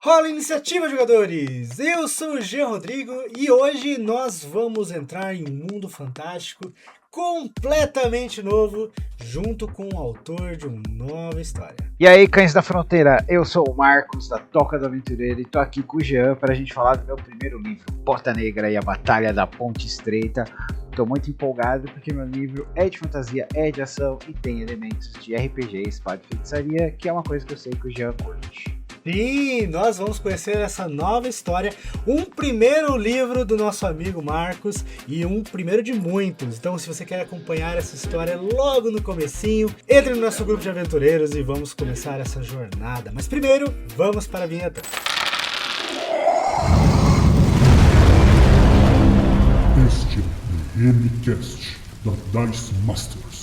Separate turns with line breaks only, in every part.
Rola iniciativa, jogadores! Eu sou o Jean Rodrigo e hoje nós vamos entrar em um mundo fantástico completamente novo, junto com o autor de uma nova história.
E aí, cães da fronteira, eu sou o Marcos, da Toca do Aventureiro, e tô aqui com o Jean para a gente falar do meu primeiro livro, Bota Negra e a Batalha da Ponte Estreita. Tô muito empolgado porque meu livro é de fantasia, é de ação e tem elementos de RPG, espada e feitiçaria, que é uma coisa que eu sei que o Jean curte.
Sim, nós vamos conhecer essa nova história, um primeiro livro do nosso amigo Marcos e um primeiro de muitos. Então, se você quer acompanhar essa história logo no comecinho, entre no nosso grupo de aventureiros e vamos começar essa jornada. Mas primeiro, vamos para a vinheta.
Este é o MCast da Dice Masters.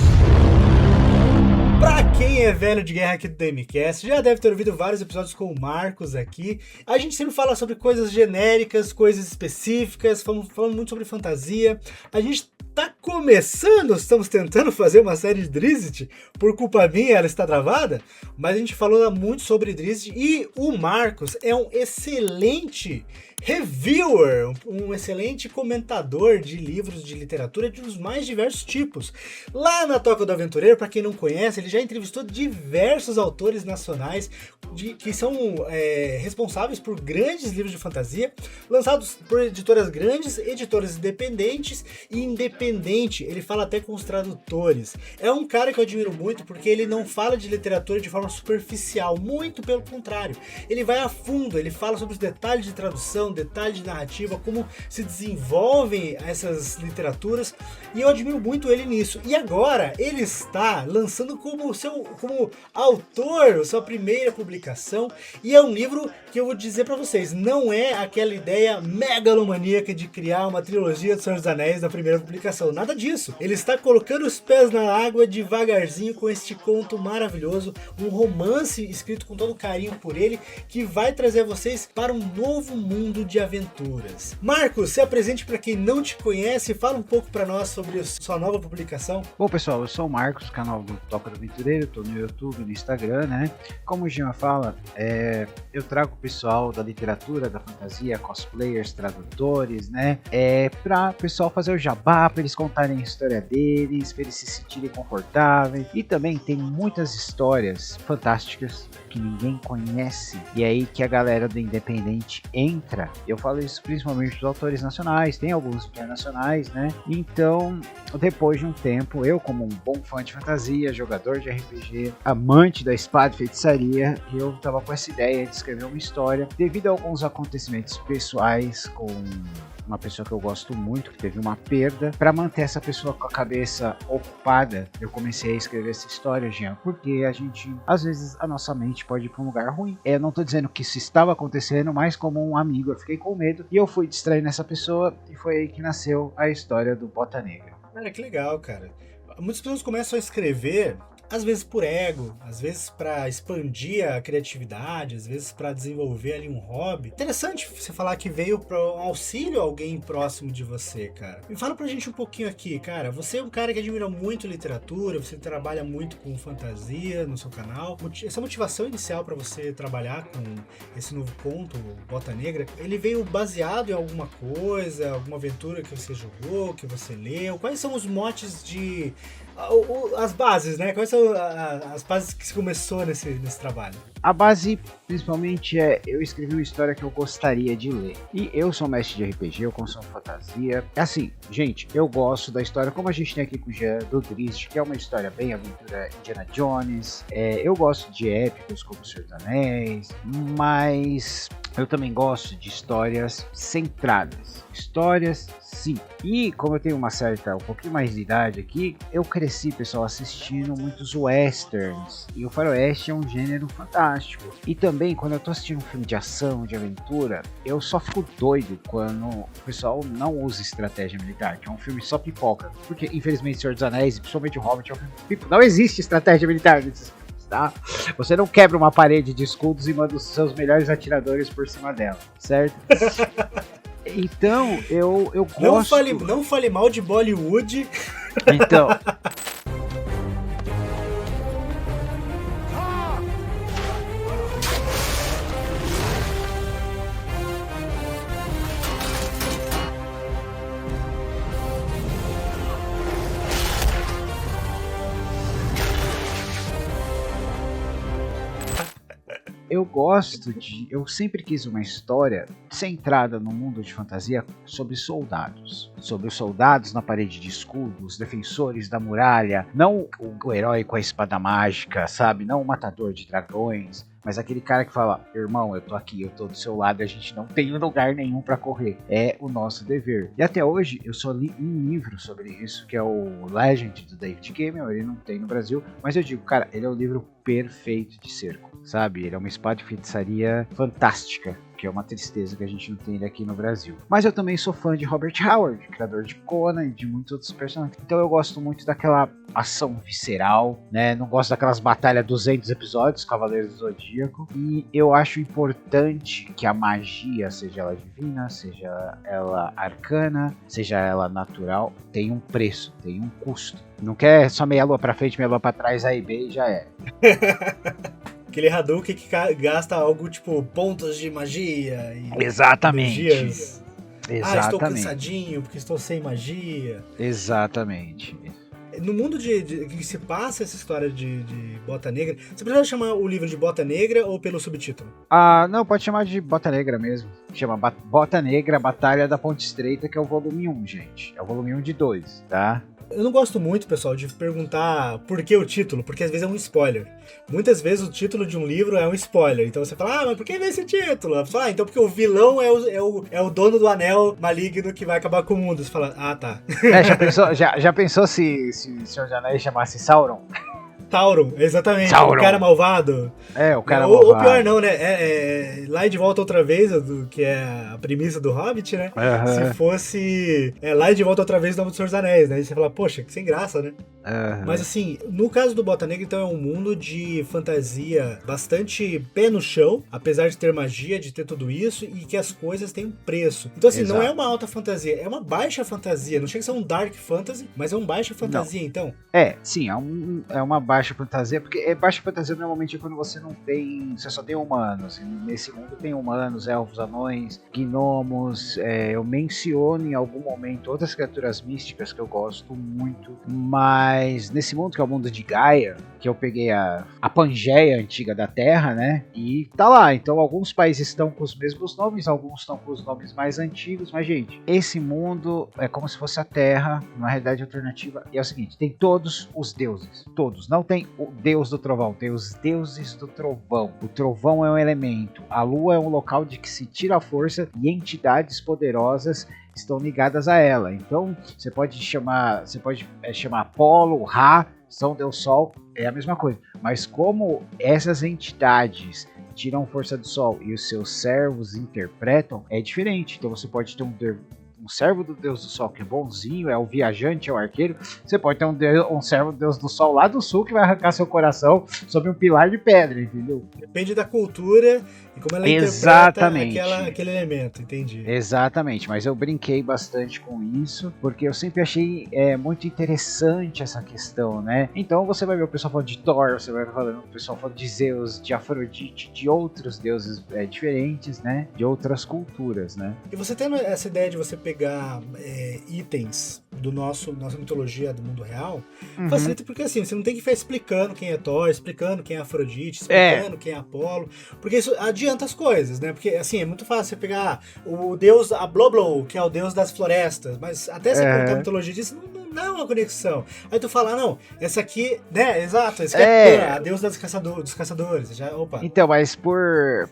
Pra quem é velho de guerra aqui do DMCast, já deve ter ouvido vários episódios com o Marcos aqui. A gente sempre fala sobre coisas genéricas, coisas específicas, falando muito sobre fantasia. A gente tá começando, estamos tentando fazer uma série de Drizzt, por culpa minha ela está travada, mas a gente falou muito sobre Drizzt e o Marcos é um excelente reviewer, um excelente comentador de livros de literatura de os mais diversos tipos. Lá na Toca do Aventureiro, para quem não conhece, ele já entrevistou diversos autores nacionais que são responsáveis por grandes livros de fantasia, lançados por editoras grandes, editoras independentes e independente. Ele fala até com os tradutores. É um cara que eu admiro muito porque ele não fala de literatura de forma superficial, muito pelo contrário. Ele vai a fundo, ele fala sobre os detalhes de tradução, detalhes de narrativa, como se desenvolvem essas literaturas, e eu admiro muito ele nisso. E agora ele está lançando como autor sua primeira publicação, e é um livro que eu vou dizer para vocês, não é aquela ideia megalomaníaca de criar uma trilogia do Senhor dos Anéis na primeira publicação, nada disso. Ele está colocando os pés na água devagarzinho com este conto maravilhoso, um romance escrito com todo carinho por ele, que vai trazer vocês para um novo mundo de aventuras. Marcos, se apresente para quem não te conhece, fala um pouco para nós sobre sua nova publicação.
Bom, pessoal, eu sou o Marcos, canal do Toca do Aventureiro, tô no YouTube, no Instagram, né? Como o Jean fala, eu trago o pessoal da literatura, da fantasia, cosplayers, tradutores, né? Pra o pessoal fazer o jabá, pra eles contarem a história deles, pra eles se sentirem confortáveis. E também tem muitas histórias fantásticas que ninguém conhece, e é aí que a galera do independente entra. Eu falo isso principalmente dos autores nacionais, tem alguns internacionais, né? Então, depois de um tempo, eu como um bom fã de fantasia, jogador de RPG, amante da espada e feitiçaria, eu tava com essa ideia de escrever uma história, devido a alguns acontecimentos pessoais com uma pessoa que eu gosto muito, que teve uma perda. Para manter essa pessoa com a cabeça ocupada, eu comecei a escrever essa história, Jean, porque às vezes a nossa mente pode ir para um lugar ruim. Eu não tô dizendo que isso estava acontecendo, mas como um amigo eu fiquei com medo e eu fui distraindo essa pessoa, e foi aí que nasceu a história do Bota Negra.
Cara, que legal, cara. Muitas pessoas começam a escrever, às vezes por ego, às vezes para expandir a criatividade, às vezes para desenvolver ali um hobby. Interessante você falar que veio para um auxílio a alguém próximo de você, cara. Me fala pra gente um pouquinho aqui, cara. Você é um cara que admira muito literatura, você trabalha muito com fantasia no seu canal. Essa motivação inicial para você trabalhar com esse novo conto, Bota Negra, ele veio baseado em alguma coisa, alguma aventura que você jogou, que você leu? Quais são os motes de... as bases, né? Quais são as bases que se começou nesse trabalho?
A base, principalmente, eu escrevi uma história que eu gostaria de ler. E eu sou mestre de RPG, eu consumo fantasia. Assim, gente, eu gosto da história, como a gente tem aqui com o Jean, do Drizzt, que é uma história bem aventura Indiana Jones. Eu gosto de épicos como o Senhor dos Anéis, mas eu também gosto de histórias centradas. Histórias, sim. E como eu tenho um pouquinho mais de idade aqui, eu cresci, pessoal, assistindo muitos westerns. E o faroeste é um gênero fantástico. E também, quando eu tô assistindo um filme de ação, de aventura, eu só fico doido quando o pessoal não usa estratégia militar, que é um filme só pipoca. Porque, infelizmente, Senhor dos Anéis, principalmente o Hobbit, é um filme pipoca. Não existe estratégia militar nesses filmes, tá? Você não quebra uma parede de escudos e manda os seus melhores atiradores por cima dela, certo? Então, eu gosto...
Não fale mal de Bollywood.
Então... eu sempre quis uma história centrada no mundo de fantasia sobre soldados. Sobre os soldados na parede de escudo, os defensores da muralha, não o herói com a espada mágica, sabe? Não o matador de dragões, mas aquele cara que fala, irmão, eu tô aqui, eu tô do seu lado, a gente não tem lugar nenhum pra correr. É o nosso dever. E até hoje eu só li um livro sobre isso, que é o Legend do David Gaiman, ele não tem no Brasil, mas eu digo, cara, ele é o livro perfeito de cerco, sabe? Ele é uma espada de feitiçaria fantástica, que é uma tristeza que a gente não tem ele aqui no Brasil. Mas eu também sou fã de Robert Howard, criador de Conan e de muitos outros personagens. Então eu gosto muito daquela ação visceral, né? Não gosto daquelas batalhas 200 episódios, Cavaleiros do Zodíaco. E eu acho importante que a magia, seja ela divina, seja ela arcana, seja ela natural, tenha um preço, tenha um custo. Não quer só meia lua pra frente, meia lua pra trás, A e B e já é.
Aquele Hadouken que gasta algo tipo pontos de magia e
exatamente.
Energias.
Exatamente.
Estou cansadinho porque estou sem magia.
Exatamente.
No mundo que se passa essa história de Bota Negra, você precisa chamar o livro de Bota Negra ou pelo subtítulo?
Não, pode chamar de Bota Negra mesmo. Chama Bota Negra, Batalha da Ponte Estreita, que é o volume 1, gente. É o volume 1 de 2, tá?
Eu não gosto muito, pessoal, de perguntar por que o título, porque às vezes é um spoiler. Muitas vezes o título de um livro é um spoiler. Então você fala, mas por que veio esse título? Você fala, então porque o vilão é o dono do anel maligno que vai acabar com o mundo. Você fala, tá.
Já pensou se o Senhor dos Anéis chamasse Sauron?
Sauron, exatamente.
Sauron.
O cara malvado.
O cara malvado.
Ou pior não, né? Lá de volta outra vez, que é a premissa do Hobbit, né?
Uhum.
Se fosse lá de volta outra vez do Senhor dos Anéis, né? Aí você fala, poxa, que sem graça, né?
Uhum.
Mas assim, no caso do Bota Negra, então é um mundo de fantasia bastante pé no chão, apesar de ter magia, de ter tudo isso, e que as coisas têm um preço. Então assim,
Exato.
não é uma alta fantasia, é uma baixa fantasia. Não chega a ser um dark fantasy, mas é um baixa fantasia, então.
Sim, é uma baixa fantasia, porque baixa fantasia normalmente é quando você só tem humanos. E nesse mundo tem humanos, elfos, anões, gnomos. Eu menciono em algum momento outras criaturas místicas que eu gosto muito, mas nesse mundo que é o mundo de Gaia, que eu peguei a Pangeia antiga da Terra, né? E tá lá. Então alguns países estão com os mesmos nomes, alguns estão com os nomes mais antigos, mas gente, esse mundo é como se fosse a Terra, uma realidade alternativa. E é o seguinte, tem todos os deuses, todos. Não tem o deus do trovão, tem os deuses do trovão. O trovão é um elemento, a lua é um local de que se tira a força e entidades poderosas estão ligadas a ela. Então você pode chamar Apolo, Ra, São Deus Sol, é a mesma coisa. Mas como essas entidades tiram força do Sol e os seus servos interpretam, é diferente. Então você pode ter um servo do Deus do Sol que é bonzinho, é o viajante, é o arqueiro. Você pode ter um servo do Deus do Sol lá do sul que vai arrancar seu coração sobre um pilar de pedra, entendeu?
Depende da cultura e como ela
Exatamente.
interpreta aquele elemento, entendi.
Exatamente, mas eu brinquei bastante com isso, porque eu sempre achei muito interessante essa questão, né? Então você vai ver o pessoal falando de Thor, você vai ver o pessoal falando de Zeus, de Afrodite, de outros deuses diferentes, né? De outras culturas, né?
E você tendo essa ideia de você pegar itens do nossa mitologia do mundo real, facilita porque assim, você não tem que ficar explicando quem é Thor, explicando quem é Afrodite, explicando quem é Apolo, porque isso adianta as coisas, né? Porque assim, é muito fácil você pegar o deus Abloblo, que é o deus das florestas, mas até você contar a mitologia disso, não dá uma conexão. Aí tu fala, não, essa aqui, né, exato, esse aqui é a deus dos caçadores, já, opa.
Então, mas por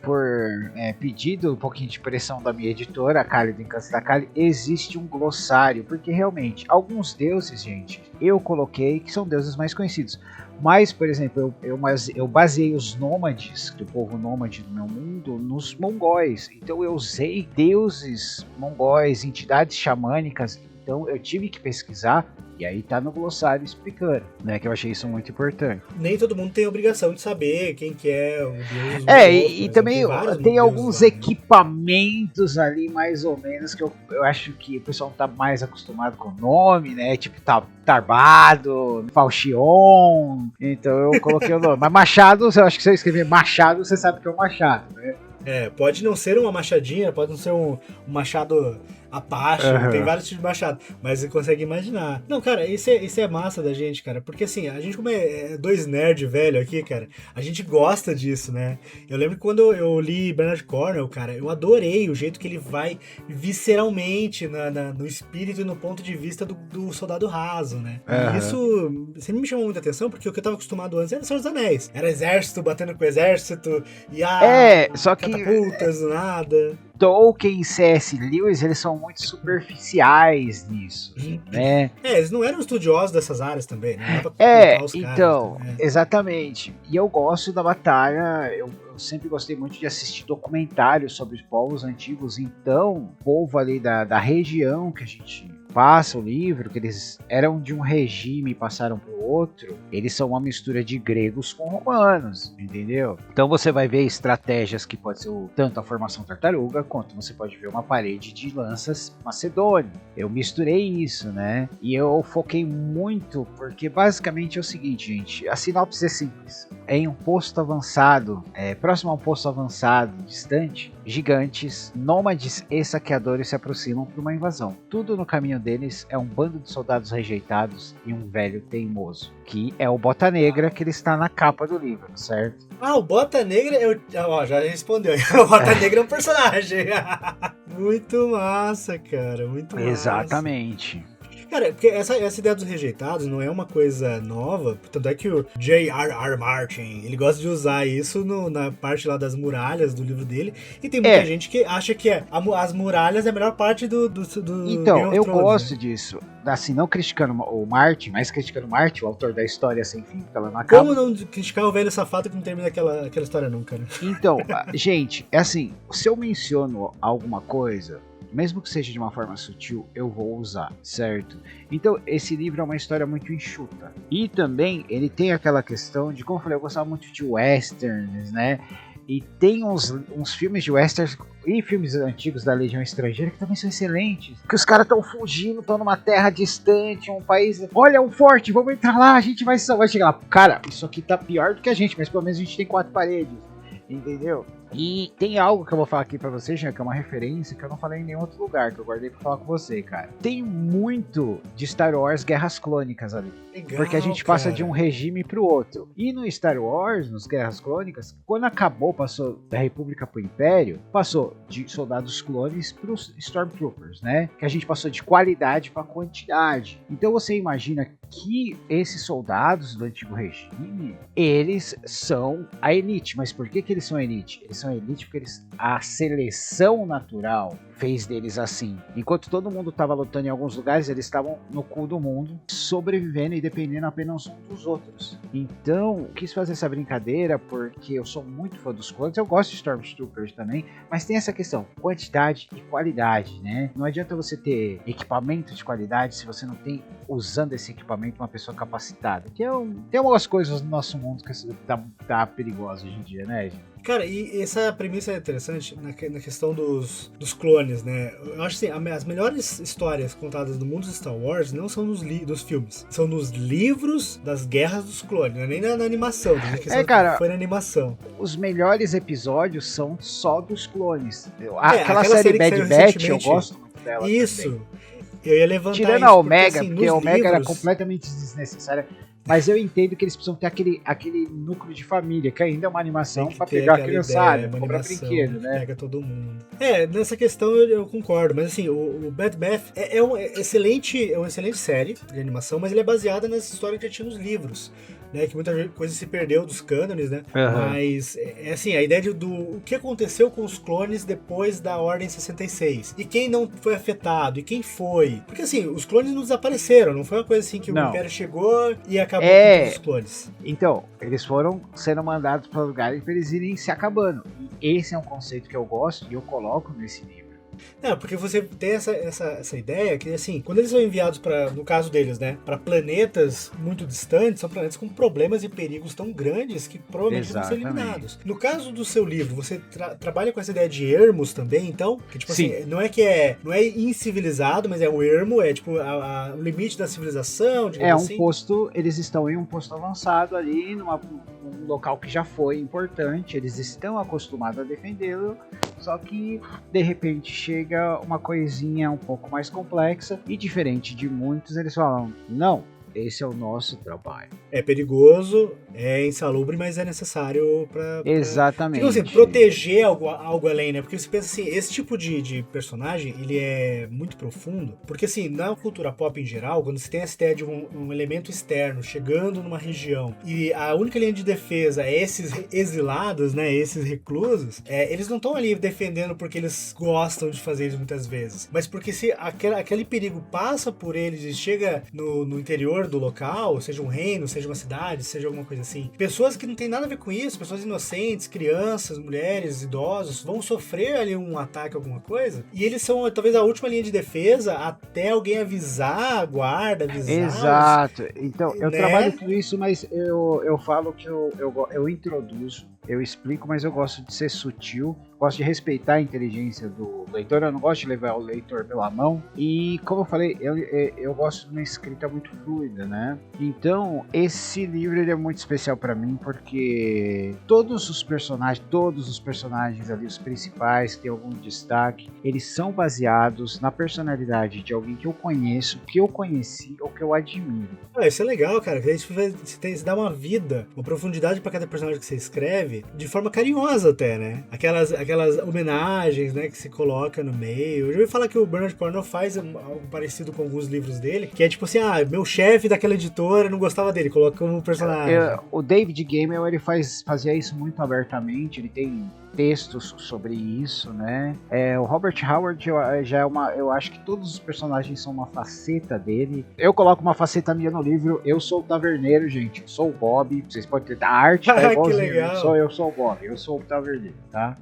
pedido, um pouquinho de pressão da minha editora, a Cálida Encanto da Cali, existe um glossário, porque realmente, alguns deuses, gente, eu coloquei que são deuses mais conhecidos. Mas, por exemplo, eu baseei os nômades, do povo nômade do meu mundo, nos mongóis. Então eu usei deuses mongóis, entidades xamânicas. Então eu tive que pesquisar, e aí tá no glossário explicando, né? Que eu achei isso muito importante.
Nem todo mundo tem a obrigação de saber quem que é o deus.
E também tem alguns equipamentos ali, mais ou menos, que eu acho que o pessoal tá mais acostumado com o nome, né? Tipo Tarbado, Falchion. Então eu coloquei o nome. Mas Machado, eu acho que se eu escrever Machado, você sabe que é o Machado, né?
Pode não ser uma machadinha, pode não ser um machado Apache, tem vários tipos de machado, mas você consegue imaginar. Não, cara, isso é massa da gente, cara, porque assim, a gente como é dois nerds velho aqui, cara, a gente gosta disso, né? Eu lembro que quando eu li Bernard Cornwell, cara, eu adorei o jeito que ele vai visceralmente no espírito e no ponto de vista do soldado raso, né? E isso sempre me chamou muita atenção, porque o que eu tava acostumado antes era Senhor dos Anéis. Era exército batendo com exército, e
só que
catapultas do nada.
Tolkien e C.S. Lewis, eles são muito superficiais nisso, né?
Eles não eram estudiosos dessas áreas também, né?
Exatamente. E eu gosto da batalha, eu sempre gostei muito de assistir documentários sobre os povos antigos, então, o povo ali da região que a gente passa o livro, que eles eram de um regime e passaram para o outro, eles são uma mistura de gregos com romanos, entendeu? Então você vai ver estratégias que pode ser tanto a formação tartaruga, quanto você pode ver uma parede de lanças macedônio. Eu misturei isso, né? E eu foquei muito, porque basicamente é o seguinte, gente, a sinopse é simples. Em um posto avançado, próximo a um posto avançado, distante, gigantes, nômades e saqueadores se aproximam para uma invasão. Tudo no caminho deles é um bando de soldados rejeitados e um velho teimoso, que é o Bota Negra, que ele está na capa do livro, certo?
O Bota Negra, já respondeu. O Bota Negra é um personagem. Muito massa, cara, muito massa.
Exatamente.
Cara, porque essa ideia dos rejeitados não é uma coisa nova, tanto é que o J.R.R. Martin, ele gosta de usar isso na parte lá das muralhas do livro dele, e tem muita gente que acha que as muralhas é a melhor parte do
Então, eu gosto disso, assim, não criticando o Martin, mas criticando o Martin, o autor da História Sem Fim, que ela não acaba.
Como não criticar o velho safado que não termina aquela história nunca, né?
Então, gente, é assim, se eu menciono alguma coisa, mesmo que seja de uma forma sutil, eu vou usar, certo? Então, esse livro é uma história muito enxuta. E também, ele tem aquela questão de, como eu falei, eu gostava muito de westerns, né? E tem uns filmes de westerns e filmes antigos da Legião Estrangeira que também são excelentes. Que os caras estão fugindo, estão numa terra distante, um país... Olha, um forte, vamos entrar lá, a gente vai chegar lá. Cara, isso aqui tá pior do que a gente, mas pelo menos a gente tem 4 paredes. Entendeu? E tem algo que eu vou falar aqui pra você, Jean, que é uma referência que eu não falei em nenhum outro lugar, que eu guardei pra falar com você, cara. Tem muito de Star Wars Guerras Clônicas ali.
Legal,
porque a gente passa de um regime pro outro. E no Star Wars, nos Guerras Clônicas, quando acabou, passou da República pro Império, passou de soldados clones pros Stormtroopers, né? Que a gente passou de qualidade pra quantidade. Então você imagina que esses soldados do antigo regime, eles são a elite. Mas por que eles são a elite? Eles são a elite porque a seleção natural fez deles assim. Enquanto todo mundo estava lutando em alguns lugares, eles estavam no cu do mundo, sobrevivendo e dependendo apenas um dos outros. Então, quis fazer essa brincadeira porque eu sou muito fã dos clones, eu gosto de Stormtroopers também, mas tem essa questão, quantidade e qualidade, né? Não adianta você ter equipamento de qualidade se você não tem, usando esse equipamento, uma pessoa capacitada. Tem algumas coisas no nosso mundo que tá perigosa hoje em dia, né, gente?
Cara, e essa premissa é interessante na questão dos clones, né? Eu acho assim, as melhores histórias contadas no mundo de Star Wars não são dos filmes, são nos livros das guerras dos clones, não é nem na animação.
Cara,
foi na animação.
Os melhores episódios são só dos clones. Aquela série Bad Batch, eu gosto muito dela.
Isso.
Também.
Eu ia levantar
tirando
isso,
a Omega,
porque
a Omega
livros...
era completamente desnecessária. Mas eu entendo que eles precisam ter aquele núcleo de família, que ainda é uma animação pra pegar a criançada, comprar brinquedo, né?
Pega todo mundo. Nessa questão eu concordo, mas assim, o Bad Batch é uma excelente série de animação, mas ele é baseada nessa história que já tinha nos livros. Né, que muita coisa se perdeu dos cânones, né? Uhum. Mas é assim, a ideia o que aconteceu com os clones depois da Ordem 66. E quem não foi afetado, e quem foi. Porque assim, os clones não desapareceram, não foi uma coisa assim que o Império chegou e acabou com todos os clones.
Então, eles foram sendo mandados para lugares para eles irem se acabando. E esse é um conceito que eu gosto e eu coloco nesse livro.
Não, porque você tem essa ideia que, assim, quando eles são enviados para, no caso deles, né, para planetas muito distantes, são planetas com problemas e perigos tão grandes que provavelmente vão ser eliminados. No caso do seu livro, você trabalha com essa ideia de ermos também, então? Que, tipo
Sim.
assim, não é incivilizado, mas é um ermo, é tipo o limite da civilização, digamos assim.
Eles estão em um posto avançado ali, num local que já foi importante, eles estão acostumados a defendê-lo, só que de repente chega uma coisinha um pouco mais complexa e diferente de muitos, eles falam, não, esse é o nosso trabalho.
É perigoso, é insalubre, mas é necessário pra
Exatamente.
Tipo assim, proteger algo além, né? Porque você pensa assim, esse tipo de personagem, ele é muito profundo, porque assim, na cultura pop em geral, quando você tem essa ideia de um elemento externo chegando numa região e a única linha de defesa é esses exilados, né? Esses reclusos, eles não estão ali defendendo porque eles gostam de fazer isso muitas vezes, mas porque se aquele perigo passa por eles e chega no interior do local, seja um reino, seja uma cidade, seja alguma coisa assim. Pessoas que não tem nada a ver com isso, pessoas inocentes, crianças, mulheres, idosos, vão sofrer ali um ataque, alguma coisa, e eles são talvez a última linha de defesa até alguém avisar a guarda, avisar.
Exato. Então, eu trabalho tudo isso, mas eu falo que eu introduzo, eu explico, mas eu gosto de ser sutil, gosto de respeitar a inteligência do leitor, eu não gosto de levar o leitor pela mão, e como eu falei, eu gosto de uma escrita muito fluida, né? Então, esse livro ele é muito especial pra mim, porque todos os personagens ali, os principais, que tem algum destaque, eles são baseados na personalidade de alguém que eu conheço, que eu conheci ou que eu admiro.
Isso é legal, cara, que você dá uma vida, uma profundidade pra cada personagem que você escreve, de forma carinhosa até, né? Aquelas homenagens, né, que se coloca no meio. Eu já ouvi falar que o Bernard Cornwell faz algo parecido com alguns livros dele, que é tipo assim, meu chefe daquela editora não gostava dele, coloca como personagem.
O David Gemmell, ele fazia isso muito abertamente, ele tem textos sobre isso, né? O Robert Howard eu acho que todos os personagens são uma faceta dele. Eu coloco uma faceta minha no livro, eu sou o taverneiro, gente, eu sou o Bob, vocês podem ter, a arte tá igualzinho, eu sou o Bob, eu sou o taverneiro, tá?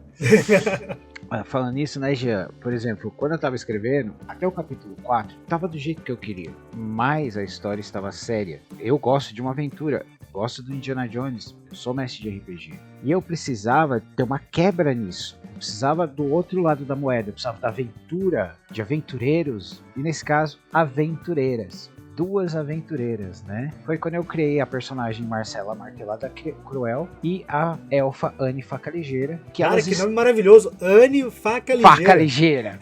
Falando nisso, né, Jean? Por exemplo, quando eu tava escrevendo, até o capítulo 4, tava do jeito que eu queria, mas a história estava séria. Eu gosto de uma aventura, gosto do Indiana Jones, eu sou mestre de RPG. E eu precisava ter uma quebra nisso. Eu precisava do outro lado da moeda, eu precisava da aventura, de aventureiros, e nesse caso, aventureiras. Duas aventureiras, né? Foi quando eu criei a personagem Marcela Martelada Cruel e a elfa Anne Faca Ligeira.
Cara, que nome maravilhoso! Anne Faca Ligeira.
Faca Ligeira.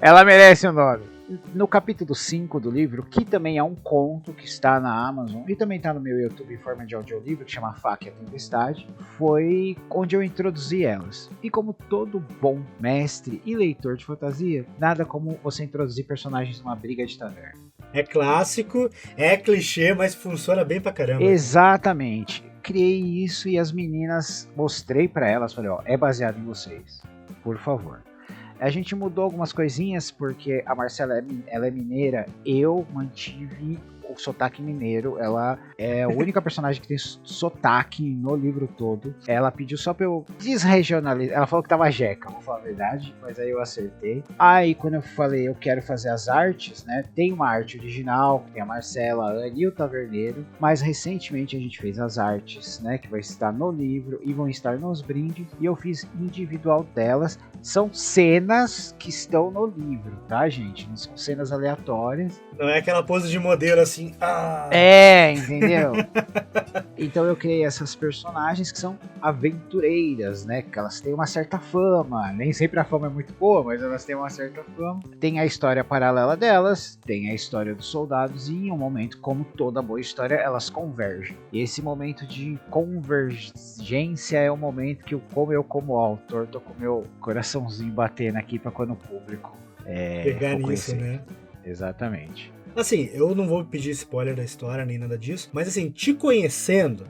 Ela merece o nome. No capítulo 5 do livro, que também é um conto que está na Amazon e também está no meu YouTube em forma de audiolivro, que chama A Faca e a Tempestade, foi onde eu introduzi elas. E como todo bom mestre e leitor de fantasia, nada como você introduzir personagens numa briga de taverna.
É clássico, é clichê, mas funciona bem pra caramba.
Exatamente. Criei isso e as meninas, mostrei pra elas, falei, é baseado em vocês, por favor. A gente mudou algumas coisinhas, porque a Marcela ela é mineira, eu mantive o sotaque mineiro, ela é a única personagem que tem sotaque no livro todo. Ela pediu só pra eu desregionalizar, ela falou que tava jeca, vou falar a verdade, mas aí eu acertei. Aí quando eu falei eu quero fazer as artes, né, tem uma arte original, tem a Marcela, a Anne e o Taverneiro, mas recentemente a gente fez as artes, né, que vai estar no livro e vão estar nos brindes, e eu fiz individual delas. São cenas que estão no livro, tá, gente? Não são cenas aleatórias.
Não é aquela pose de modelo assim.
Entendeu? Então eu criei essas personagens que são aventureiras, né? Que elas têm uma certa fama. Nem sempre a fama é muito boa, mas elas têm uma certa fama. Tem a história paralela delas, tem a história dos soldados, e em um momento, como toda boa história, elas convergem. E esse momento de convergência é o momento que como autor, tô com o meu coraçãozinho batendo aqui para quando o público
pegar nisso, né?
Exatamente.
Assim, eu não vou pedir spoiler da história nem nada disso, mas assim, te conhecendo,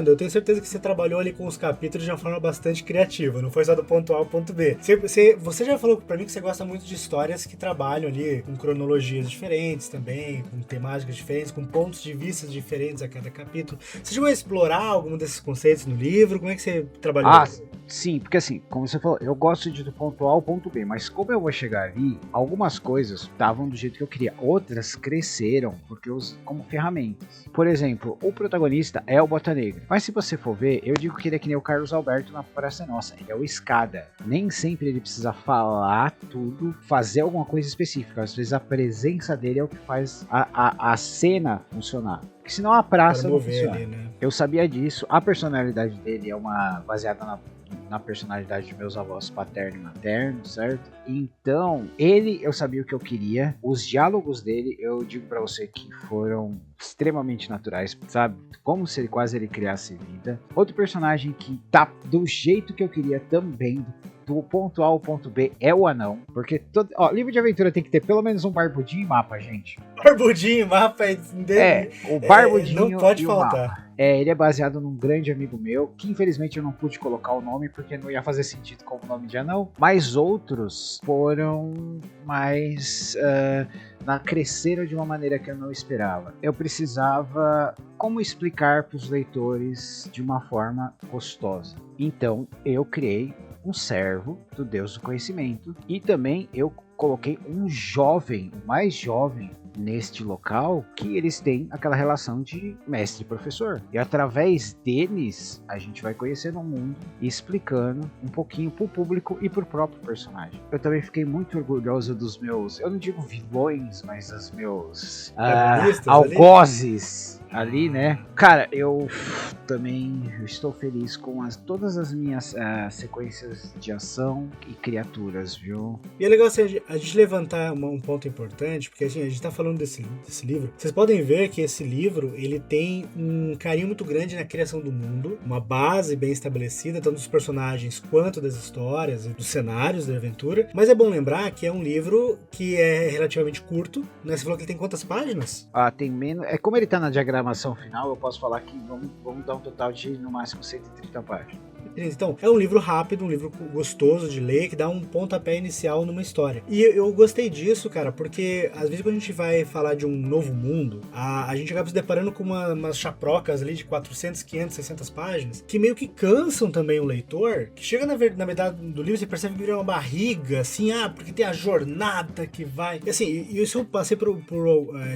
eu tenho certeza que você trabalhou ali com os capítulos de uma forma bastante criativa, não foi só do ponto A ao ponto B. Você já falou pra mim que você gosta muito de histórias que trabalham ali com cronologias diferentes também, com temáticas diferentes, com pontos de vista diferentes a cada capítulo. Você chegou a explorar algum desses conceitos no livro? Como é que você trabalhou?
Sim, porque assim, como você falou, eu gosto de ir do ponto A ao ponto B, mas como eu vou chegar ali, algumas coisas estavam do jeito que eu queria, outras cresceram porque eu uso como ferramentas. Por exemplo, o protagonista é o Bota Negra, mas se você for ver, eu digo que ele é que nem o Carlos Alberto na Praça Nossa, ele é o escada. Nem sempre ele precisa falar tudo, fazer alguma coisa específica, às vezes a presença dele é o que faz a cena funcionar. Porque senão a praça não funciona. Ali, né? Eu sabia disso, a personalidade dele é uma baseada na personalidade de meus avós paterno e materno, certo? Então, eu sabia o que eu queria. Os diálogos dele, eu digo pra você que foram extremamente naturais, sabe? Como se ele criasse vida. Outro personagem que tá do jeito que eu queria também, do ponto A ao ponto B, é o anão. Porque livro de aventura tem que ter pelo menos um barbudinho e mapa, gente.
Barbudinho e mapa
o barbudinho
não pode
e
faltar.
O mapa. Ele é baseado num grande amigo meu, que infelizmente eu não pude colocar o nome, porque não ia fazer sentido como nome de anão. Mas outros foram mais... cresceram de uma maneira que eu não esperava. Eu precisava como explicar para os leitores de uma forma gostosa. Então eu criei um servo do Deus do Conhecimento e também eu coloquei um jovem, o mais jovem neste local, que eles têm aquela relação de mestre e professor. E através deles, a gente vai conhecendo o mundo e explicando um pouquinho pro público e pro próprio personagem. Eu também fiquei muito orgulhoso dos meus, eu não digo vilões, mas dos meus algozes ali, né? Cara, eu também estou feliz com todas as minhas sequências de ação e criaturas, viu?
E é legal assim, a gente levantar um ponto importante, porque assim, a gente tá falando desse livro. Vocês podem ver que esse livro, ele tem um carinho muito grande na criação do mundo, uma base bem estabelecida, tanto dos personagens quanto das histórias e dos cenários da aventura. Mas é bom lembrar que é um livro que é relativamente curto, né? Você falou que ele tem quantas páginas?
Tem menos. É como ele tá na diagramação final, eu posso falar que vamos dar um total de no máximo 130 páginas.
Então, é um livro rápido, um livro gostoso de ler, que dá um pontapé inicial numa história. E eu gostei disso, cara, porque às vezes quando a gente vai falar de um novo mundo, a gente acaba se deparando com umas chaprocas ali de 400, 500, 600 páginas, que meio que cansam também o leitor, que chega na metade do livro, você percebe que vira uma barriga, assim, porque tem a jornada que vai... E assim, isso eu passei por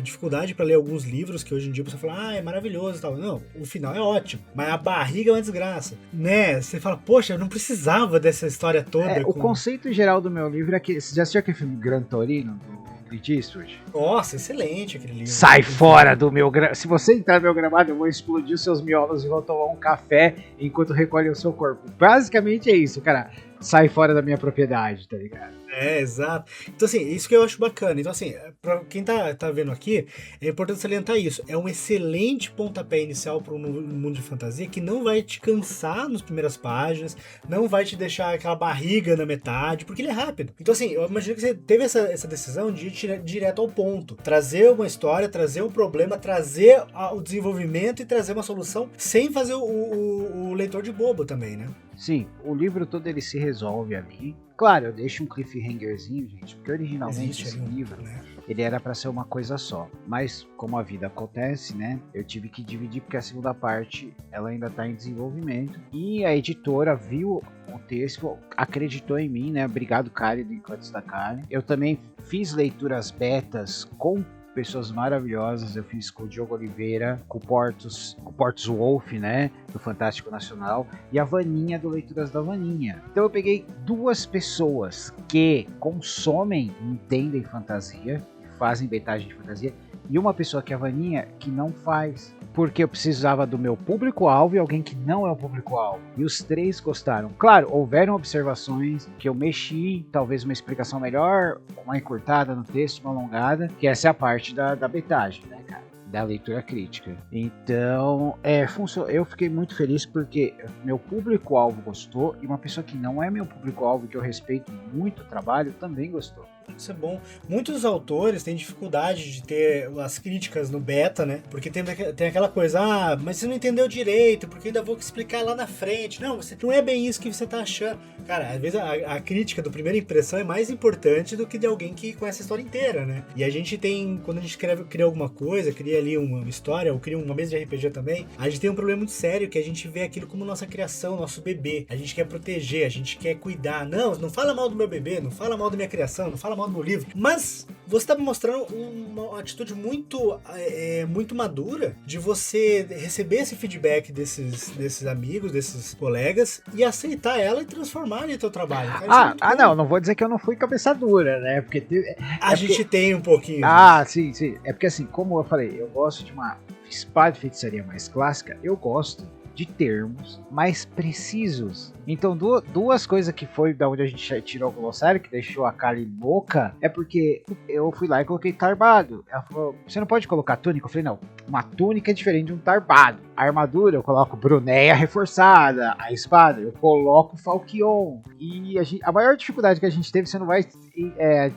dificuldade para ler alguns livros, que hoje em dia você fala, é maravilhoso e tal. Não, o final é ótimo, mas a barriga é uma desgraça, né? Você fala, poxa, eu não precisava dessa história toda.
O conceito geral do meu livro é que... Você já assistiu aquele filme Gran Torino, do Clint Eastwood?
Nossa, excelente aquele livro.
Sai fora do meu gramado. Se você entrar no meu gramado, eu vou explodir os seus miolos e vou tomar um café enquanto recolhe o seu corpo. Basicamente é isso, cara. Sai fora da minha propriedade, tá ligado?
Exato. Então, assim, isso que eu acho bacana. Então, assim, pra quem tá vendo aqui, é importante salientar isso. É um excelente pontapé inicial para um mundo de fantasia que não vai te cansar nas primeiras páginas, não vai te deixar aquela barriga na metade, porque ele é rápido. Então, assim, eu imagino que você teve essa decisão de ir direto ao ponto. Trazer uma história, trazer um problema, trazer o desenvolvimento e trazer uma solução sem fazer o leitor de bobo também, né?
Sim, o livro todo ele se resolve ali. Claro, eu deixo um cliffhangerzinho, gente, porque originalmente esse livro, né, ele era para ser uma coisa só. Mas como a vida acontece, né, eu tive que dividir porque a segunda parte ela ainda tá em desenvolvimento. E a editora viu o texto, acreditou em mim, né? Obrigado, Kari, do Encantos da Kari. Eu também fiz leituras betas com pessoas maravilhosas. Eu fiz com o Diogo Oliveira, com o Portos Wolf, né, do Fantástico Nacional, e a Vaninha do Leituras da Vaninha. Então eu peguei duas pessoas que consomem, entendem fantasia, fazem betagem de fantasia, e uma pessoa que é a Vaninha que não faz, porque eu precisava do meu público-alvo e alguém que não é o público-alvo. E os três gostaram. Claro, houveram observações que eu mexi, talvez uma explicação melhor, uma encurtada no texto, uma alongada, que essa é a parte da betagem, né, cara? Da leitura crítica. Então, eu fiquei muito feliz porque meu público-alvo gostou e uma pessoa que não é meu público-alvo, que eu respeito muito o trabalho, também gostou.
Isso é bom. Muitos autores têm dificuldade de ter as críticas no beta, né? Porque tem aquela coisa, mas você não entendeu direito, porque ainda vou explicar lá na frente. Não, não é bem isso que você tá achando. Cara, às vezes a crítica do primeira impressão é mais importante do que de alguém que conhece a história inteira, né? E a gente tem, quando a gente cria alguma coisa, cria ali uma história, ou cria uma mesa de RPG também, a gente tem um problema muito sério, que a gente vê aquilo como nossa criação, nosso bebê. A gente quer proteger, a gente quer cuidar. Não fala mal do meu bebê, não fala mal da minha criação, não fala mal do meu livro. Mas você tá me mostrando uma atitude muito madura de você receber esse feedback desses amigos, desses colegas, e aceitar ela e transformar em teu trabalho. Cara,
não vou dizer que eu não fui cabeça dura, né? Porque
a gente tem um pouquinho.
Sim. É porque assim, como eu falei, eu gosto de uma espada de feitiçaria mais clássica, eu gosto de termos mais precisos. Então, duas coisas que foi da onde a gente tirou o glossário, que deixou a Kali louca, é porque eu fui lá e coloquei tarbado. Ela falou, você não pode colocar túnica? Eu falei, não, uma túnica é diferente de um tarbado. A armadura eu coloco brunéia reforçada, a espada eu coloco falquion. E a maior dificuldade que a gente teve, você não vai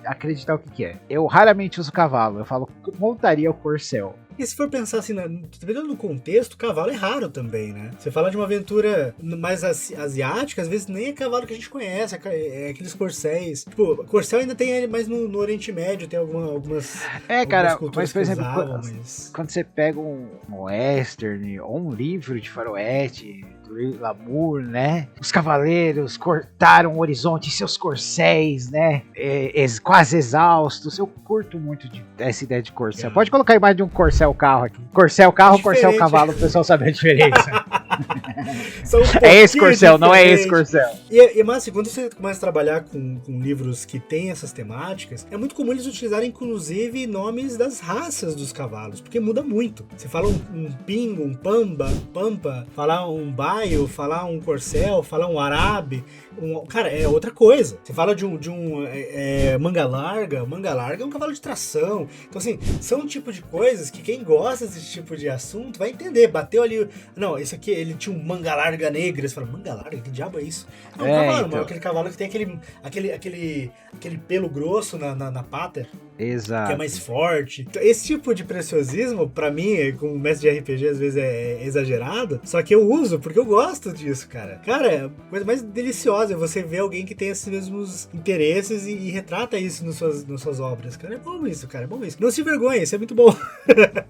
acreditar o que é. Eu raramente uso cavalo, eu falo, montaria o corcel.
E se for pensar assim, dependendo do contexto, cavalo é raro também, né? Você fala de uma aventura mais asiática, às vezes nem é cavalo que a gente conhece, é aqueles corcéis. Tipo, corcel ainda tem ele mais no Oriente Médio, tem algumas
cara,
culturas,
mas por exemplo,
usavam,
quando você pega um western ou um livro de faroeste, Lamour, né? Os cavaleiros cortaram o horizonte em seus corcéis, né? Quase exaustos. Eu curto muito essa ideia de corcel. Pode colocar a imagem de um corcel carro aqui. Corcel carro, corcel cavalo, pro pessoal saber a diferença. É esse corcel, não é esse corcel.
Mas assim, quando você começa a trabalhar com livros que têm essas temáticas, é muito comum eles utilizarem inclusive nomes das raças dos cavalos, porque muda muito. Você fala um pingo, um pampa, falar um baio, falar um corcel, falar um arabe, cara, é outra coisa. Você fala de um manga larga é um cavalo de tração. Então assim, são um tipo de coisas que quem gosta desse tipo de assunto vai entender. Bateu ali, não, esse aqui, ele tinha um manga larga negra. Você fala, manga larga? Que diabo é isso? É um cavalo, então. Aquele cavalo que tem aquele pelo grosso na pata.
Exato.
Que é mais forte. Então, esse tipo de preciosismo, pra mim, como mestre de RPG, às vezes é exagerado. Só que eu uso porque eu gosto disso, cara. Cara, a coisa mais deliciosa é você ver alguém que tem esses mesmos interesses e retrata isso nas suas obras. Cara, é bom isso, cara. É bom isso. Não se envergonhe, isso é muito bom.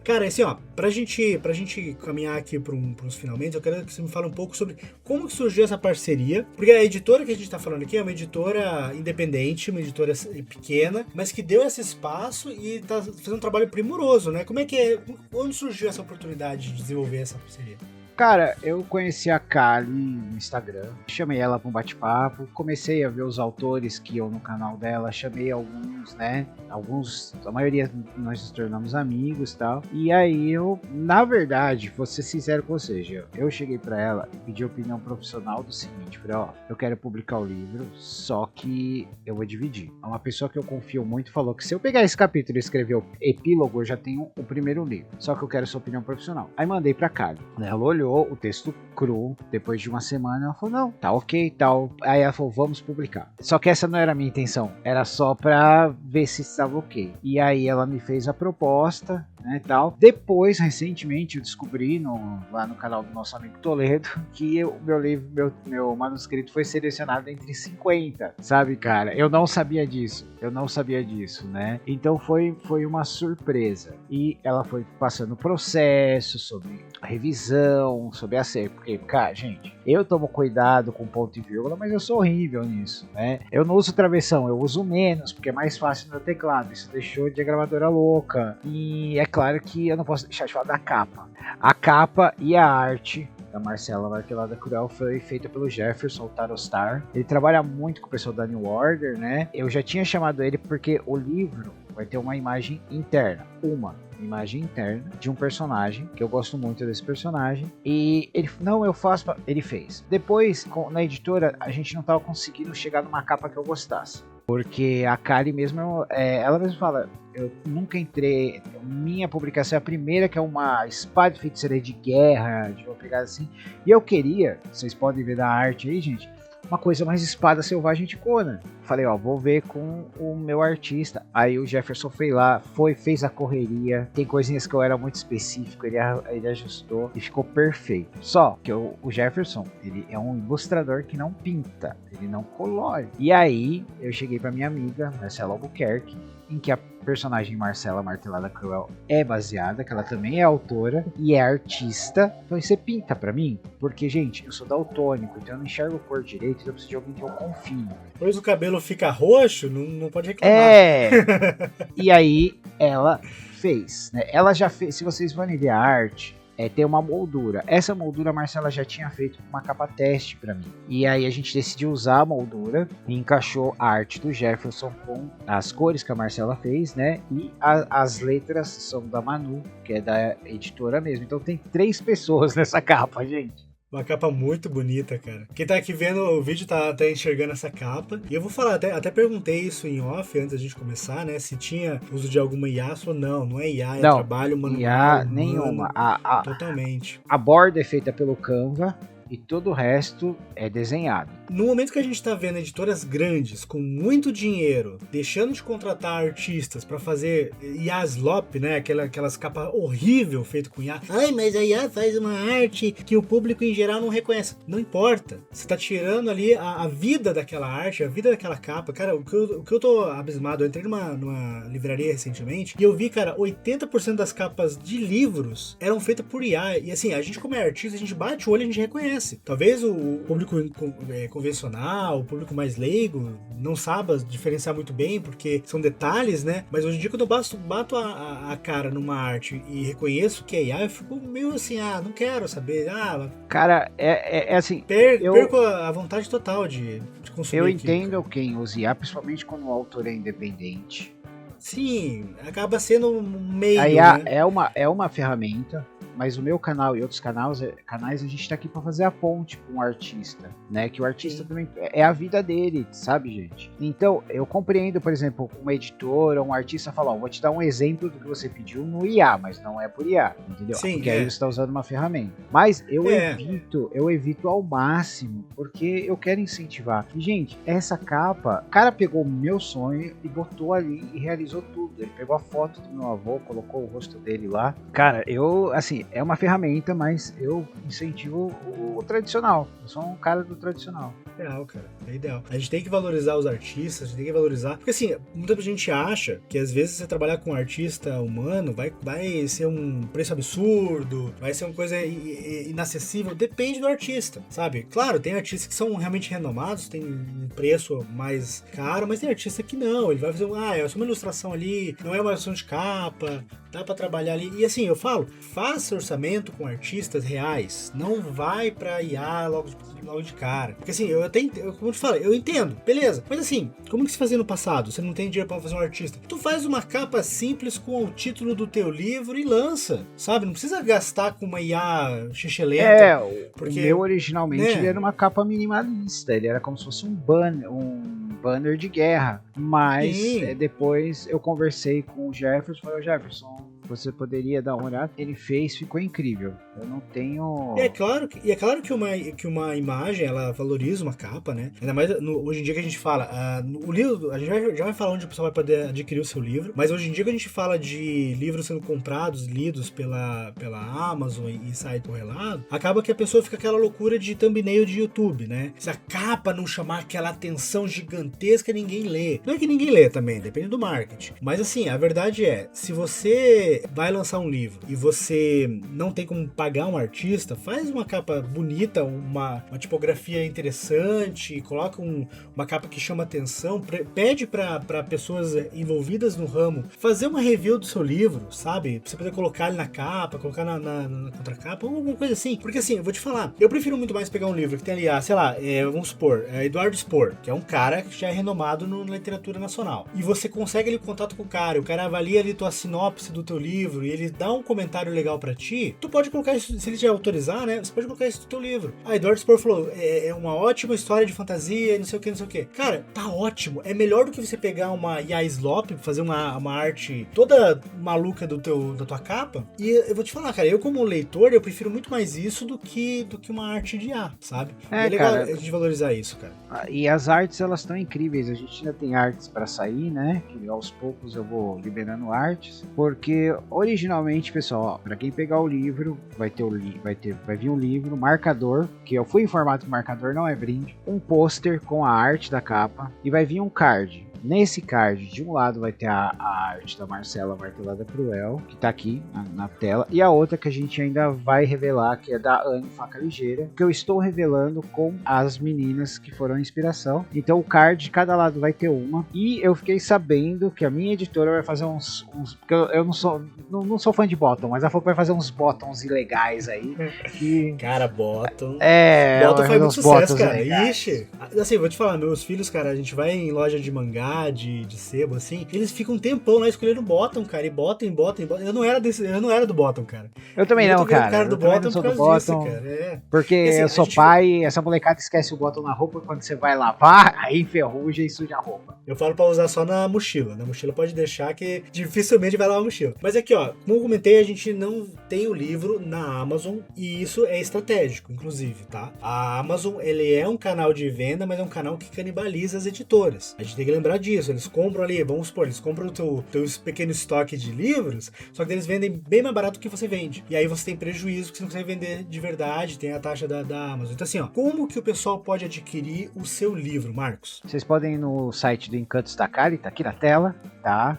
Cara, assim, ó, pra gente caminhar aqui pros finalmente, eu quero que você me fale um pouco sobre como que surgiu essa parceria. Porque a editora que a gente tá falando aqui é uma editora independente, uma editora pequena, mas que deu esse espaço e tá fazendo um trabalho primoroso, né? Como é que é? Onde surgiu essa oportunidade de desenvolver essa parceria?
Cara, eu conheci a Kali no Instagram, chamei ela para um bate-papo, comecei a ver os autores que iam no canal dela, chamei alguns, né? A maioria nós nos tornamos amigos e tal. E aí eu, na verdade, vou ser sincero com vocês, eu cheguei para ela e pedi opinião profissional do seguinte, falei, eu quero publicar o livro, só que eu vou dividir. Uma pessoa que eu confio muito falou que se eu pegar esse capítulo e escrever o epílogo, eu já tenho o primeiro livro, só que eu quero sua opinião profissional. Aí mandei pra Kali, ela olhou o texto cru, depois de uma semana ela falou, não, tá ok, tal. Aí ela falou, vamos publicar. Só que essa não era a minha intenção, era só pra ver se estava ok. E aí ela me fez a proposta, né, tal. Depois, recentemente, eu descobri lá no canal do nosso amigo Toledo que o meu livro, meu manuscrito foi selecionado entre 50, sabe, cara? Eu não sabia disso, né? Então foi uma surpresa. E ela foi passando o processo sobre a revisão, sobre acerto, porque, cara, gente, eu tomo cuidado com ponto e vírgula, mas eu sou horrível nisso, né? Eu não uso travessão, eu uso menos, porque é mais fácil no teclado. Isso deixou de gravadora louca. E é claro que eu não posso deixar de falar da capa. A capa e a arte da Marcela Martelada Cruel foi feita pelo Jefferson Tarostar. Ele trabalha muito com o pessoal da New Order, né? Eu já tinha chamado ele porque o livro vai ter uma imagem interna. Uma imagem interna de um personagem, que eu gosto muito desse personagem. E ele, não, eu faço... Ele fez. Depois, na editora, a gente não tava conseguindo chegar numa capa que eu gostasse. Porque a Kali mesmo, ela mesma fala, eu nunca entrei, minha publicação é a primeira que é uma espada de feitiçaria de guerra, de uma pegada assim, e eu queria, vocês podem ver da arte aí, gente, uma coisa mais espada selvagem de Conan. Falei, ó, vou ver com o meu artista. Aí o Jefferson foi lá, fez a correria. Tem coisinhas que eu era muito específico, ele ajustou e ficou perfeito. Só que o Jefferson, ele é um ilustrador que não pinta, ele não colore. E aí eu cheguei pra minha amiga, Marcela Albuquerque, em que a personagem Marcela Martelada Cruel é baseada, que ela também é autora e é artista. Então você pinta pra mim? Porque, gente, eu sou daltônico, então eu não enxergo cor direito, então eu preciso de alguém que eu confie.
Pois o cabelo fica roxo, não pode reclamar.
E aí ela fez, né? Ela já fez, se vocês forem ver a arte, tem uma moldura. Essa moldura a Marcela já tinha feito uma capa teste pra mim. E aí a gente decidiu usar a moldura e encaixou a arte do Jefferson com as cores que a Marcela fez, né? E as letras são da Manu, que é da editora mesmo. Então tem 3 pessoas nessa capa, gente.
Uma capa muito bonita, cara. Quem tá aqui vendo o vídeo tá enxergando essa capa. E eu vou falar, até perguntei isso em off antes da gente começar, né? Se tinha uso de alguma IA. Falou, não é IA, é trabalho manual.
IA nenhuma.
Totalmente.
A borda é feita pelo Canva e todo o resto é desenhado.
No momento que a gente tá vendo editoras grandes, com muito dinheiro, deixando de contratar artistas pra fazer IA slop, né? Aquelas capas horrível feito com IA. Ai, mas a IA faz uma arte que o público em geral não reconhece. Não importa. Você tá tirando ali a vida daquela arte, a vida daquela capa. Cara, o que eu tô abismado, eu entrei numa livraria recentemente e eu vi, cara, 80% das capas de livros eram feitas por IA. E assim, a gente como é artista, a gente bate o olho e a gente reconhece. Talvez o público convencional, o público mais leigo, não saiba diferenciar muito bem, porque são detalhes, né? Mas hoje em dia, quando eu bato a cara numa arte e reconheço que é IA, eu fico meio assim, não quero saber.
Cara, é assim...
Perco a vontade total de consumir.
Eu entendo quem usa IA, principalmente quando o autor é independente.
Sim, acaba sendo um meio,
a IA,
né?
é uma ferramenta, mas o meu canal e outros canais a gente tá aqui para fazer a ponte com o artista, né? Que o artista também é a vida dele, sabe, gente? Então, eu compreendo, por exemplo, uma editora, um artista falar, vou te dar um exemplo do que você pediu no IA, mas não é por IA, entendeu?
Sim,
porque aí você tá usando uma ferramenta. Mas eu evito ao máximo, porque eu quero incentivar. E, gente, essa capa, o cara pegou o meu sonho e botou ali e realizou tudo. Ele pegou a foto do meu avô, colocou o rosto dele lá. Cara, assim, é uma ferramenta, mas eu incentivo o tradicional. Eu sou um cara do tradicional.
Ideal, cara. É ideal. A gente tem que valorizar os artistas, a gente tem que valorizar... Porque assim, muita gente acha que às vezes você trabalhar com um artista humano vai ser um preço absurdo, vai ser uma coisa inacessível. Depende do artista, sabe? Claro, tem artistas que são realmente renomados, tem um preço mais caro, mas tem artista que não. Ele vai fazer é só uma ilustração ali, não é uma ilustração de capa, dá pra trabalhar ali. E assim, eu falo, faça orçamento com artistas reais. Não vai pra IA logo de cara. Porque assim, como eu te falei, eu entendo, beleza. Mas assim, como que se fazia no passado? Você não tem dinheiro pra fazer um artista. Tu faz uma capa simples com o título do teu livro e lança, sabe? Não precisa gastar com uma IA xixelenta.
Porque, o meu originalmente ele era uma capa minimalista. Ele era como se fosse um banner de guerra. Mas depois eu conversei com o Jefferson, falei, Jefferson, você poderia dar uma olhada? Ele fez, ficou incrível. Eu não tenho...
É claro que uma imagem, ela valoriza uma capa, né? Ainda mais hoje em dia que a gente fala... o livro, a gente já vai falar onde o pessoal vai poder adquirir o seu livro, mas hoje em dia que a gente fala de livros sendo comprados, lidos pela Amazon e sai correlado, acaba que a pessoa fica aquela loucura de thumbnail de YouTube, né? Se a capa não chamar aquela atenção gigantesca, ninguém lê. Não é que ninguém lê também, depende do marketing. Mas assim, a verdade é, se você vai lançar um livro e você não tem como pagar um artista, faz uma capa bonita, uma tipografia interessante, coloca uma capa que chama atenção, pede para pessoas envolvidas no ramo fazer uma review do seu livro, sabe? Pra você poder colocar ele na capa, colocar na contracapa, ou alguma coisa assim. Porque assim, eu vou te falar, eu prefiro muito mais pegar um livro que tem ali, sei lá, vamos supor, Eduardo Spohr, que é um cara que já é renomado na literatura nacional. E você consegue ali contato com o cara avalia ali tua sinopse do teu livro e ele dá um comentário legal pra ti, tu pode colocar isso, se ele te autorizar, né? Você pode colocar isso no teu livro. A Eduardo Spor falou, é uma ótima história de fantasia, não sei o que, não sei o que. Cara, tá ótimo. É melhor do que você pegar uma IA Slop, fazer uma arte toda maluca da tua capa. E eu vou te falar, cara, eu como leitor, eu prefiro muito mais isso do que uma arte de IA, sabe? É legal a gente valorizar isso, cara.
E as artes, elas estão incríveis. A gente ainda tem artes pra sair, né? Que aos poucos eu vou liberando artes. Porque, originalmente, pessoal, ó, pra quem pegar o livro, vai vir um livro, marcador, que eu fui informado que o marcador não é brinde, um pôster com a arte da capa e vai vir um card. Nesse card, de um lado vai ter a arte da Marcela Martelada Cruel, que tá aqui na tela, e a outra que a gente ainda vai revelar, que é da Anne Faca Ligeira, que eu estou revelando com as meninas que foram a inspiração. Então o card de cada lado vai ter uma, e eu fiquei sabendo que a minha editora vai fazer uns porque eu não sou fã de bottom, mas ela falou que vai fazer uns bottoms ilegais aí. Que...
Cara, bottom.
Bottom
faz muito sucesso, cara.
Legais.
Ixi. Assim, vou te falar, meus filhos, cara, a gente vai em loja de mangá, de sebo, assim, eles ficam um tempão lá escolhendo bottom, cara, e bottom. Eu não era do bottom, cara.
Eu também não, cara.
Do bottom por causa disso, cara.
Porque assim, eu sou pai, essa molecada esquece o bottom na roupa, quando você vai lavar, aí enferruja e suja a roupa.
Eu falo pra usar só na mochila. Na mochila pode deixar que dificilmente vai lavar a mochila. Mas aqui, ó, como eu comentei, a gente não tem o livro na Amazon e isso é estratégico, inclusive, tá? A Amazon, ele é um canal de venda, mas é um canal que canibaliza as editoras. A gente tem que lembrar disso. Eles compram ali, vamos supor, eles compram o teu pequeno estoque de livros, só que eles vendem bem mais barato do que você vende. E aí você tem prejuízo, porque você não consegue vender de verdade, tem a taxa da Amazon. Então assim, ó, como que o pessoal pode adquirir o seu livro, Marcos?
Vocês podem ir no site do Encantos da Kali, tá aqui na tela, tá?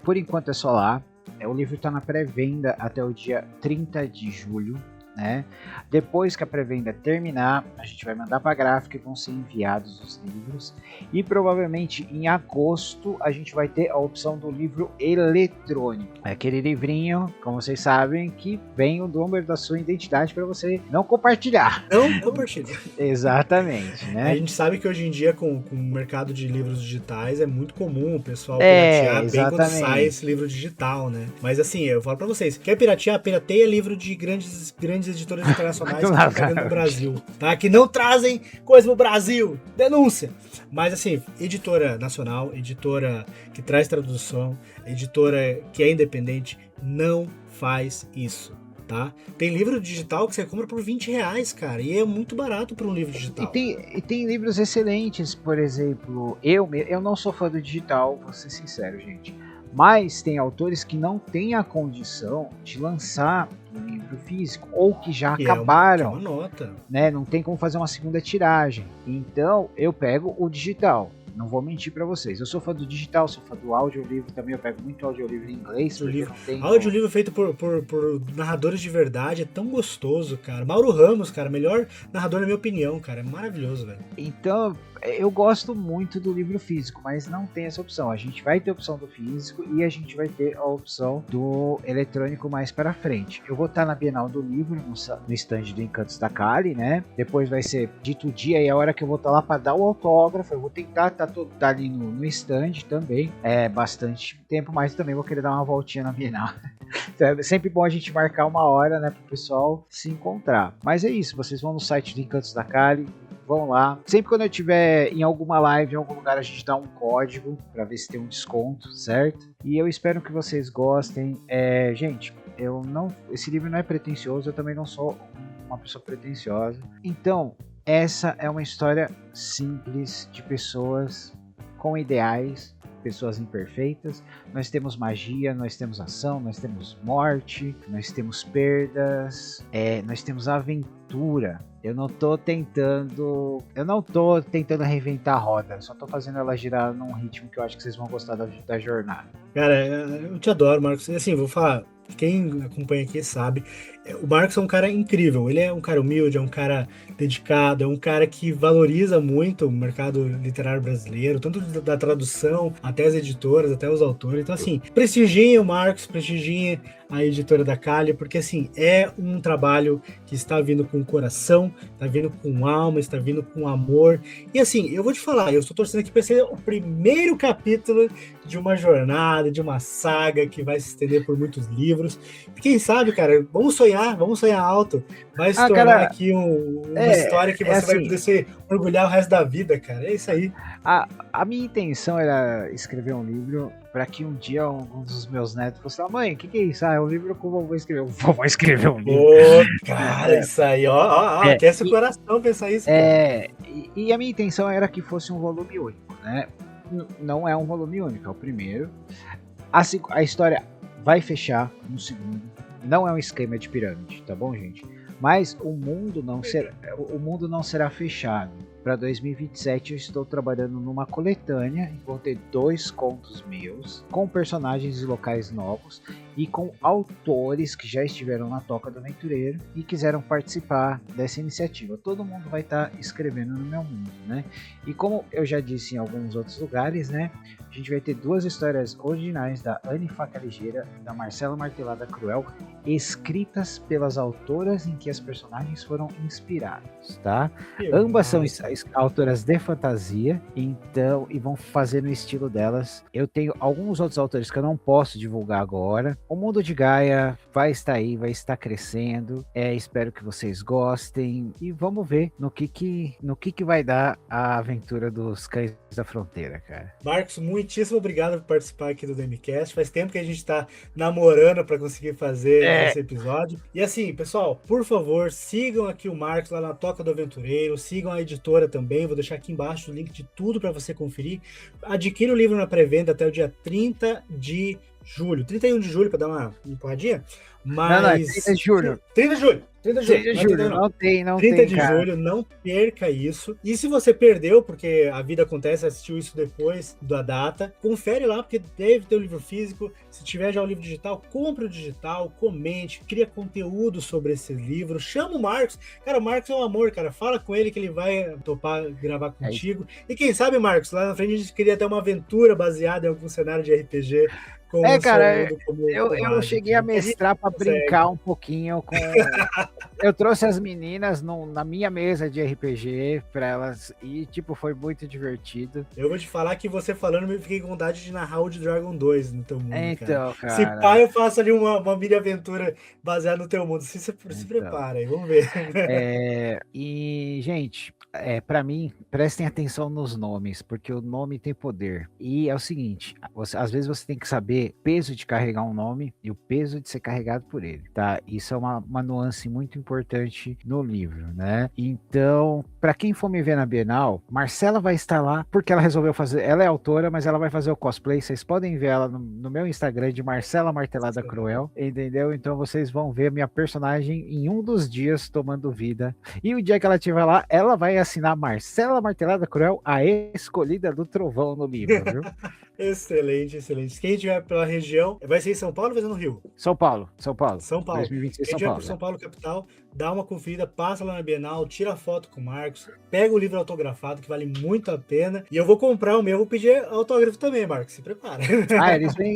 Por enquanto é só lá. O livro tá na pré-venda até o dia 30 de julho. Né? Depois que a pré-venda terminar, a gente vai mandar para a gráfica e vão ser enviados os livros. E provavelmente em agosto a gente vai ter a opção do livro eletrônico. É aquele livrinho, como vocês sabem, que vem o número da sua identidade para você não compartilhar.
Não compartilha.
Exatamente, né?
A gente sabe que hoje em dia com o mercado de livros digitais é muito comum o pessoal piratear bem quando sai esse livro digital, né? Mas assim, eu falo para vocês, quer piratear? Pirateia livro de grandes editoras internacionais que estão pegando no Brasil, tá? Que não trazem coisa pro Brasil. Denúncia! Mas assim, editora nacional, editora que traz tradução, editora que é independente, não faz isso, tá? Tem livro digital que você compra por R$20, cara, e é muito barato para um livro digital.
E tem livros excelentes, por exemplo, eu não sou fã do digital, vou ser sincero, gente. Mas tem autores que não têm a condição de lançar um livro físico, ou que já acabaram,
uma nota.
Né? Não tem como fazer uma segunda tiragem. Então eu pego o digital. Não vou mentir pra vocês. Eu sou fã do digital, sou fã do audiolivro também. Eu pego muito audiolivro em inglês.
Audiolivro feito por narradores de verdade é tão gostoso, cara. Mauro Ramos, cara, melhor narrador na minha opinião, cara. É maravilhoso, velho.
Então, eu gosto muito do livro físico, mas não tem essa opção. A gente vai ter a opção do físico e a gente vai ter a opção do eletrônico mais para frente. Eu vou estar na Bienal do Livro, no stand do Encantos da Kali, né? Depois vai ser dito o dia e a hora que eu vou estar lá para dar o autógrafo. Eu vou tentar estar ali no stand também. É bastante tempo, mas também vou querer dar uma voltinha na Bienal. Então é sempre bom a gente marcar uma hora, né, para o pessoal se encontrar. Mas é isso, vocês vão no site do Encantos da Kali, vão lá. Sempre quando eu estiver em alguma live, em algum lugar, a gente dá um código para ver se tem um desconto, certo? E eu espero que vocês gostem. Gente, esse livro não é pretensioso, eu também não sou uma pessoa pretensiosa. Então, essa é uma história simples de pessoas com ideais, pessoas imperfeitas. Nós temos magia, nós temos ação, nós temos morte, nós temos perdas, nós temos aventura. Eu não tô tentando reinventar a roda, só tô fazendo ela girar num ritmo que eu acho que vocês vão gostar da jornada.
Cara, eu te adoro, Marcos. Assim, vou falar, quem acompanha aqui sabe, o Marcos é um cara incrível, ele é um cara humilde, é um cara dedicado, é um cara que valoriza muito o mercado literário brasileiro, tanto da tradução, até as editoras, até os autores. Então assim, prestigiem o Marcos, prestigiem a editora da Kali, porque assim, é um trabalho que está vindo com coração, está vindo com alma, está vindo com amor. E assim, eu vou te falar, eu estou torcendo aqui para ser o primeiro capítulo de uma jornada, de uma saga que vai se estender por muitos livros. Quem sabe, cara, vamos sonhar alto. Vai se tornar
cara,
aqui uma história que você vai
assim,
poder se orgulhar o resto da vida, cara. É isso aí.
A minha intenção era escrever um livro para que um dia um dos meus netos fosse lá, mãe, o que é isso? É um livro que o vovô escreveu. O vovô escreveu um livro.
Pô, cara, isso aí, ó, aquece o coração pensar isso, cara.
E a minha intenção era que fosse um volume único, né? Não é um volume único, é o primeiro. A história vai fechar no segundo. Não é um esquema de pirâmide, tá bom, gente? Mas o mundo não será fechado. Para 2027 eu estou trabalhando numa coletânea, vou ter 2 contos meus, com personagens e locais novos e com autores que já estiveram na Toca do Aventureiro e quiseram participar dessa iniciativa. Todo mundo vai estar escrevendo no meu mundo, né? E como eu já disse em alguns outros lugares, né? A gente vai ter 2 histórias originais da Anne Faca Ligeira e da Marcela Martelada Cruel, escritas pelas autoras em que as personagens foram inspiradas, tá? Ambas são autoras de fantasia, então, e vão fazer no estilo delas. Eu tenho alguns outros autores que eu não posso divulgar agora. O Mundo de Gaia vai estar aí, vai estar crescendo. Espero que vocês gostem e vamos ver no que vai dar a aventura dos Cães da Fronteira, cara.
Marcos, muitíssimo obrigado por participar aqui do DMCast. Faz tempo que a gente tá namorando para conseguir fazer esse episódio. E assim, pessoal, por favor, sigam aqui o Marcos lá na Toca do Aventureiro, sigam a editora também, vou deixar aqui embaixo o link de tudo para você conferir. Adquira o livro na pré-venda até o dia 30 de julho, 31 de julho, para dar uma empurradinha. Mas...
Não, 30 de julho.
30 de julho. 30 de julho.
30 de julho. Não tem,
30 de
cara.
julho, não perca isso. E se você perdeu, porque a vida acontece, assistiu isso depois da data, confere lá, porque deve ter o livro físico. Se tiver já o livro digital, compre o digital, comente, cria conteúdo sobre esse livro, chama o Marcos. Cara, o Marcos é um amor, cara. Fala com ele que ele vai topar gravar contigo. E quem sabe, Marcos, lá na frente a gente queria ter uma aventura baseada em algum cenário de RPG.
Cara, eu cheguei a mestrar para brincar um pouquinho com... Eu trouxe as meninas na minha mesa de RPG para elas e, foi muito divertido.
Eu vou te falar que você falando, eu fiquei com vontade de narrar o de Dragon 2 no teu mundo,
então, cara.
Se pá, eu faço ali uma mini aventura baseada no teu mundo. Se prepara aí, vamos ver.
E, gente, para mim, prestem atenção nos nomes, porque o nome tem poder. E é o seguinte, às vezes você tem que saber o peso de carregar um nome e o peso de ser carregado por ele, tá? Isso é uma nuance muito importante no livro, né? Então, para quem for me ver na Bienal, Marcela vai estar lá, porque ela resolveu fazer, ela é autora, mas ela vai fazer o cosplay, vocês podem ver ela no meu Instagram de Marcela Martelada Cruel, entendeu? Então vocês vão ver a minha personagem em um dos dias tomando vida, e o dia que ela estiver lá, ela vai assinar Marcela Martelada Cruel, a escolhida do trovão no livro, viu?
Excelente. Quem estiver pela região, vai ser em São Paulo ou vai ser no Rio?
São Paulo.
2026, Quem estiver por São Paulo, capital, dá uma conferida, passa lá na Bienal, tira foto com o Marcos, pega o livro autografado, que vale muito a pena. E eu vou comprar o meu, vou pedir autógrafo também, Marcos, se prepara.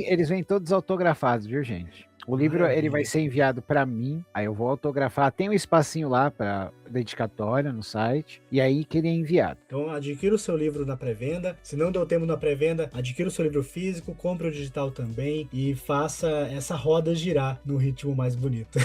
Eles vêm todos autografados, viu, gente? O livro ele vai ser enviado para mim, aí eu vou autografar, tem um espacinho lá para dedicatória no site, e aí que ele é enviado.
Então adquira o seu livro na pré-venda, se não deu tempo na pré-venda, adquira o seu livro físico, compre o digital também e faça essa roda girar no ritmo mais bonito.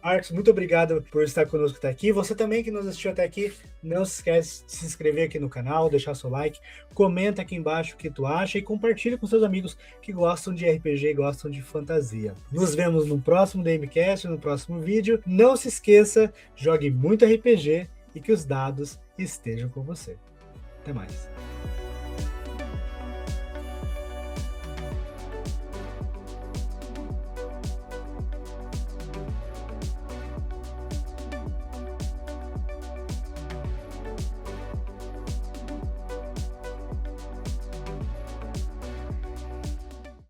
Marcos, muito obrigado por estar conosco até aqui. Você também que nos assistiu até aqui, não se esquece de se inscrever aqui no canal, deixar seu like, comenta aqui embaixo o que tu acha e compartilha com seus amigos que gostam de RPG e gostam de fantasia. Nos vemos no próximo DMCast, no próximo vídeo. Não se esqueça, jogue muito RPG e que os dados estejam com você. Até mais.